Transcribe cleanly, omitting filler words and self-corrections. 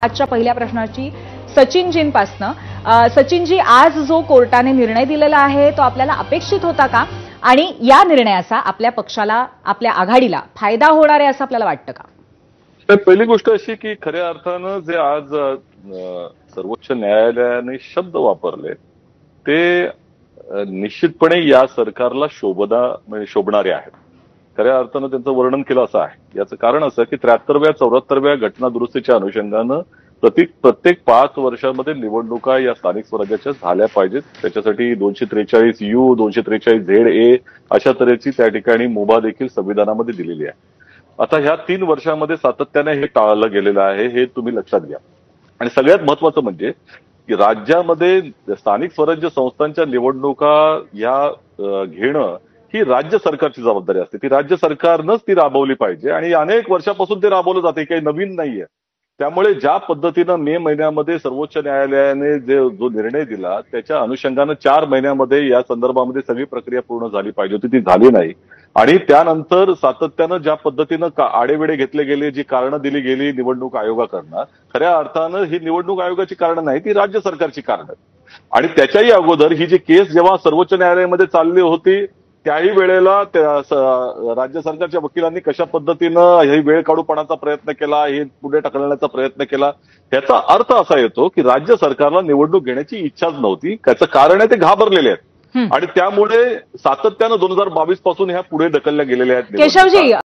आजच्या पहिल्या प्रश्नाची सचिनजींपासनं सचिनजी, आज जो कोर्टाने निर्णय दिलेला आहे तो आपल्याला अपेक्षित होता का आणि या निर्णयाचा आपल्या पक्षाला, आपल्या आघाडीला फायदा होणार आहे असं आपल्याला वाटतं का? तर पहिली गोष्ट अशी की खऱ्या अर्थानं जे आज सर्वोच्च न्यायालयाने शब्द वापरले ते निश्चितपणे या सरकारला शोभणारे आहेत. खऱ्या अर्थानं त्यांचं वर्णन केलं असं आहे. याचं कारण असं की 73व्या 74व्या घटना दुरुस्तीच्या अनुषंगानं प्रत्येक 5 वर्षांमध्ये निवडणुका या स्थानिक स्वराज्याच्या झाल्या पाहिजेत. त्याच्यासाठी 243U 243ZA अशा तऱ्हेची त्या ठिकाणी मुभा देखील संविधानामध्ये दिलेली आहे. आता ह्या 3 वर्षांमध्ये सातत्याने हे टाळलं गेलेलं आहे, हे तुम्ही लक्षात घ्या. आणि सगळ्यात महत्वाचं म्हणजे की राज्यामध्ये स्थानिक स्वराज्य संस्थांच्या निवडणुका या घेणं ही राज्य सरकारची जबाबदारी असते. ती राज्य सरकारनंच ती राबवली पाहिजे आणि अनेक वर्षापासून ते राबवलं जाते, काही नवीन नाहीये. त्यामुळे ज्या पद्धतीनं मे महिन्यामध्ये सर्वोच्च न्यायालयाने जो निर्णय दिला त्याच्या अनुषंगानं 4 महिन्यामध्ये या संदर्भामध्ये सगळी प्रक्रिया पूर्ण झाली पाहिजे होती, ती झाली नाही. आणि त्यानंतर सातत्यानं ज्या पद्धतीनं आडेवेडे घेतले गेले, जी कारणं दिली गेली निवडणूक आयोगाकडनं, खऱ्या अर्थानं ही निवडणूक आयोगाची कारणं नाही, ती राज्य सरकारची कारणं. आणि त्याच्याही अगोदर ही जी केस जेव्हा सर्वोच्च न्यायालयामध्ये चालली होती त्याही वेळेला राज्य सरकारच्या वकिलांनी कशा पद्धतीनं ही वेळ काढूपणाचा प्रयत्न केला, हे पुढे ढकलण्याचा प्रयत्न केला. याचा अर्थ असा येतो की राज्य सरकारला निवडणूक घेण्याची इच्छाच नव्हती. त्याचं कारण आहे ते घाबरलेले आहेत आणि त्यामुळे सातत्यानं 2022 पासून ह्या पुढे ढकलल्या गेलेल्या आहेत. केशवजी,